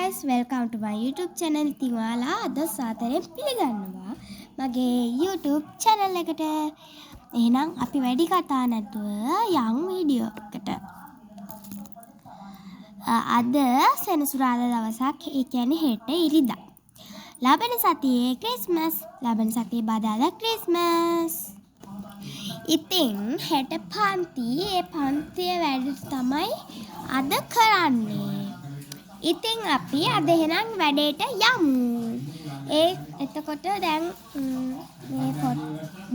guys, welcome to my YouTube channel. ඉතින් ඔයාලා අද සාදරයෙන් පිළිගන්නවා මගේ YouTube channel එකට. එහෙනම් අපි වැඩි කතා නැතුව යන් වීඩියෝ එකට. අද සෙනසුරාදා දවසක්, ඒ කියන්නේ හෙට ඉරිදා. ලබන සතියේ ක්‍රිස්මස්. ලබන සතියේ බදාදා ක්‍රිස්මස්. ඉතින් හෙට පන්ති, ඒ පන්තියේ වැඩ තමයි අද කරන්නේ. ඉතින් අපි අද එහෙනම් වැඩේට යමු. එතකොට දැන් මේ පොත්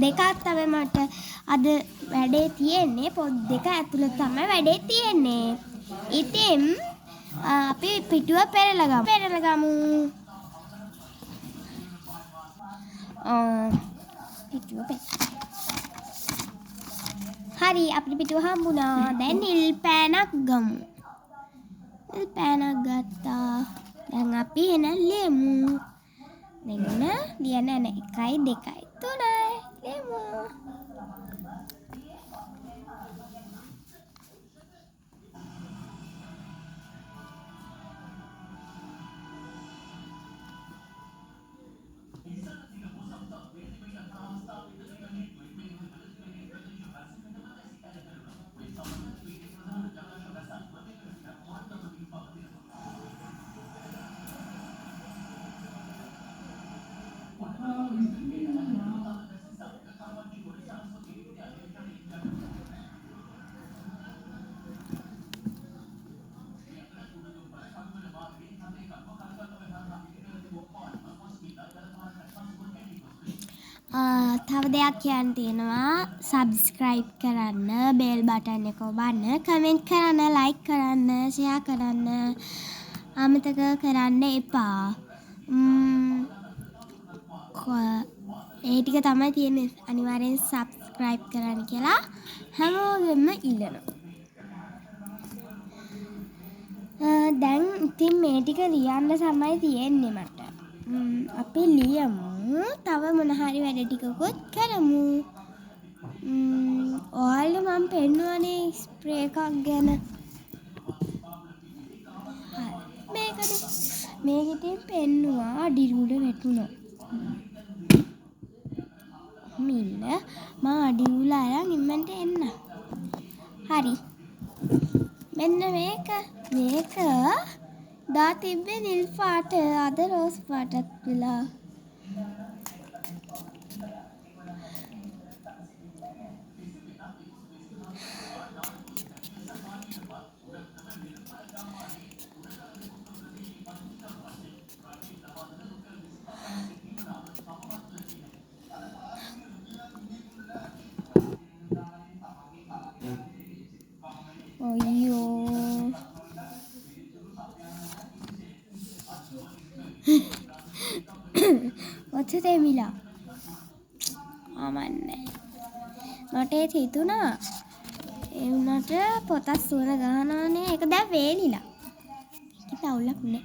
දෙකක් තමයි මට අද වැඩේ තියෙන්නේ. පොත් දෙක ඇතුළත තමයි වැඩේ තියෙන්නේ. ඉතින් අපි පිටුව පෙරලා ගමු. හරි, අපිට පිටුව හම්බුණා. දැන් නිල් පෑනක් ගමු. නිල් පෑනක් ගත්තා. දැන් අපි එන ලියමු. මෙන්න ලියන 1 2 3 ලියමු. තව දෙයක් කියන්න තියෙනවා. සබ්ස්ක්‍රයිබ් කරන්න, බෙල් බටන් එක ඔබන්න, කමෙන්ට් කරන්න, ලයික් කරන්න, ෂෙයා කරන්න අමතක කරන්න එපා. ඒ ටික තමයි තියෙන්නේ. අනිවාර්යෙන් සබ්ස්ක්‍රයිබ් කරන්න කියලා හැමෝගෙම ඉල්ලනවා. දැන් ඉතින් මේ ටික ලියන්න තමයි තියෙන්නේ මට. අපි ලියමු. තව මොන හරි වැඩ ටිකකුත් කරමු. ඔයාලට මම පෙන්නුවනේ ස්ප්‍රේ එකක් ගැන. මේකෙන් පෙන්නුවා අඩිරුඩ වැටුණා. මින්න මම අඩිරුල අරන් ඉම්මන්ට එන්න. හරි. මෙන්න මේක දා තිබ්බේ නිල් පාට, අද රෝස් පාටක් වෙලා. අයියෝ. වච දෙමිලා. ආමන්නේ. මට ඒත් හිතුණා ඒ වුණාට පොතක් සුවඳ ගහනවානේ. ඒක දැන් වේලිලා. ඒක අවුලක් නෑ.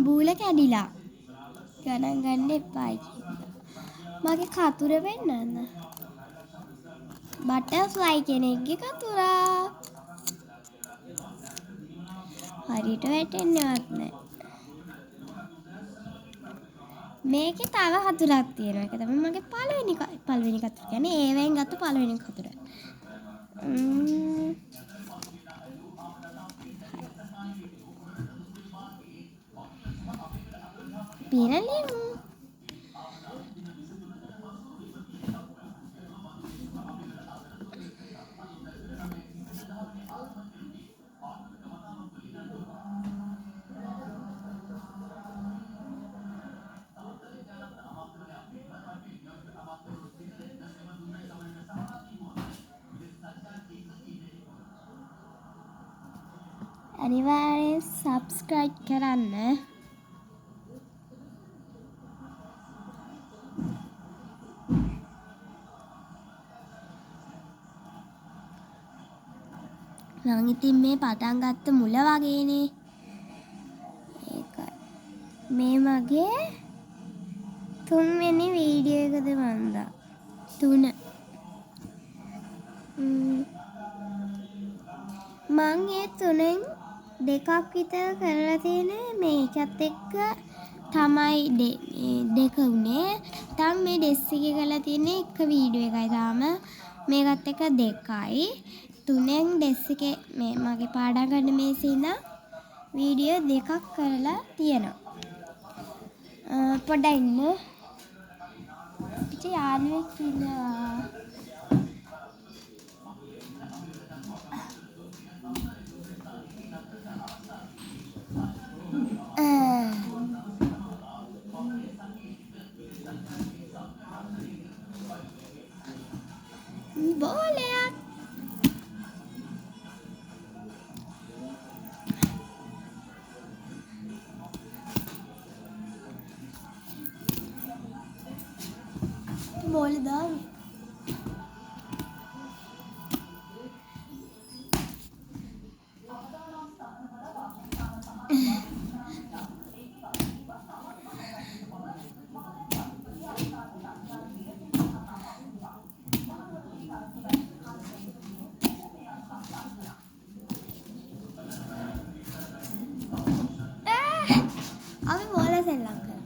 බූල කැඩිලා. ගණන් ගන්න එපායි. මගේ කතුර වෙන්නන්න. බටර්ෆ්ලයි කෙනෙක්ගේ කතුරා. හරියට වැටෙන්නේවත් නැහැ. මේකේ තව හතුරක් තියෙනවා. ඒක තමයි මගේ පළවෙනි කතුර. කියන්නේ ඒවෙන් ගත්ත පළවෙනි කතුර. පිරලිමු. අනිවාර්යෙන් සබ්ස්ක්‍රයිබ් කරන්න. මං ඉතින් මේ පටන් ගත්ත මුල වගේනේ. ඒකයි. මේ මගේ තුන්වෙනි වීඩියෝ එකද මන්දා 3 මං ඒ 3න් දෙකක් විතර කරලා තියෙන්නේ මේකත් එක්ක තමයි දෙක උනේ. තාම මේ ඩෙස් එකේ කරලා තියෙන්නේ එක වීඩියෝ එකයි තාම. මේකත් එක්ක දෙකයි. 3න් ඩෙස් එකේ මේ මගේ පාඩම් කරන මේසේ ඉඳන් වීඩියෝ දෙකක් කරලා තියෙනවා. පොඩ්ඩක් ඉන්න. පිට යාළුවෙක් ඉන්නවා. බෝලයක් බෝලේ දාමු. අපි බෝල සෙල්ලම් කරමු.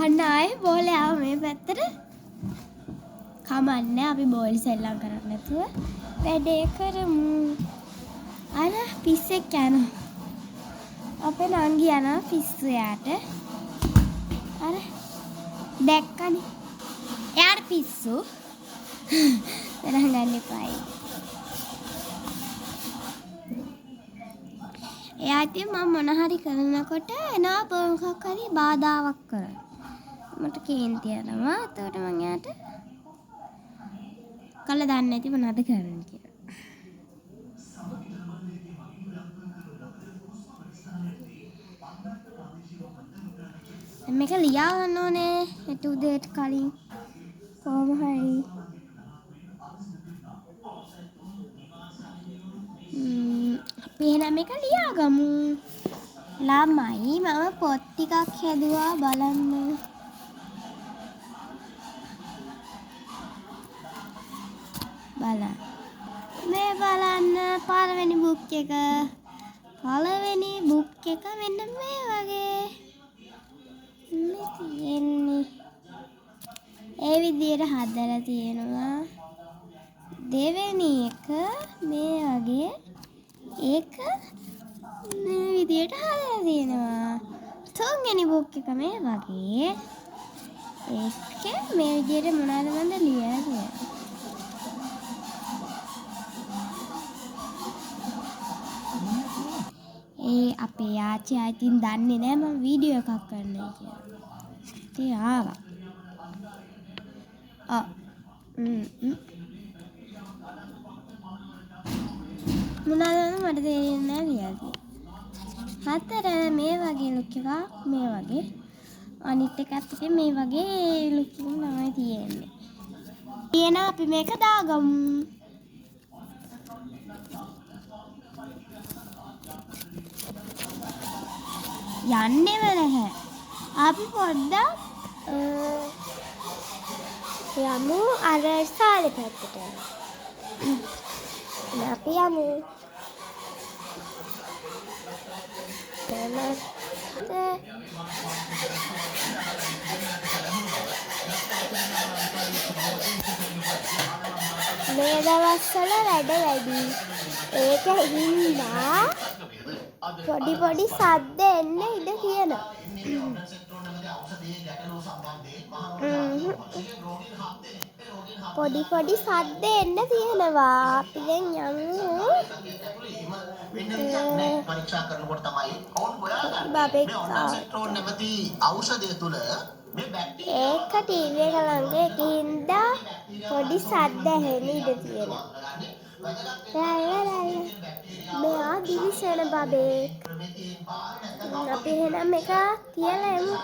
අන්න ආයේ බෝලේ ආව මේ පැත්තට. කමන්නේ අපි බෝල් සෙල්ලම් කරන්නේ නැතුව වැඩේ කරමු. අර පිස්සෙක් යනවා. අපේ නංගි යනවා පිස්සු යාට. අර දැක්කනේ. එයාට පිස්සු. තරහ ගන්න එපායි. එයාට මම මොන හරි කරනකොට එනවා මොකක් හරි බාධාවක් කරන්න. මට කේන්ති යනවා. එතකොට මම එයාට කළා දන්නේ නැති මොනවද කරන්නේ කියලා. මේක ලියා ගන්න ඕනේ හෙට උදේට කලින් කොහොම හරි. අපි එහෙනම් මේක ලියාගමු. ළමයි මම පොත් ටිකක් හැදුවා බලන්න. බලන්න. මේ බලන්න පළවෙනි බුක් එක. පළවෙනි බුක් එක මෙන්න මේ වගේ. මේ තියෙන්නේ. ඒ විදිහට හදලා තියෙනවා. දෙවෙනි එක මේ වගේ. ඒක මේ විදිහට හදලා තියෙනවා. තුන්වෙනි බුක් එක මේ වගේ. ඒක මේ විදිහට මොනවද මන්ද ලියලා තියෙන්නේ. අපේ යාචි ආයිතින් දන්නේ නැහැ මම වීඩියෝ එකක් කරන්නයි කියලා. ඉතින් ආවා. මොනවාද මට තේරෙන්නේ නැහැ ලියලා. හතර මේ වගේ ලුක් එකක් මේ වගේ. අනිත් එකත් ඉතින් මේ වගේ ලුක් එකක් තමයි තියෙන්නේ. එහෙනම් අපි මේක දාගමු. යන්නෙම නැහැ. අපි පොඩ්ඩක් යමු අර සාලේ පැත්තට. අපි යමු. මේ දවස්වල වැඩ වැඩි. ඒක හින්දා පොඩි පොඩි සද්ද එන්න ඉඩ තියෙනවා. පොඩි පොඩි සද්ද එන්න තියෙනවා. අපි දැන් යමු. පරීක්ෂා කරනකොට තමයි බබෙක් නැමැති ඖෂධය තුල ඒක ටීවී එක ළඟ ඒකින්ද පොඩි සද්ද ඇහෙන්න ඉඩ තියෙනවා. රැල්ල රැල්ල මෙයා දිලිසෙන බබෙක්. අපි එහෙනම් එක තියලා එමු.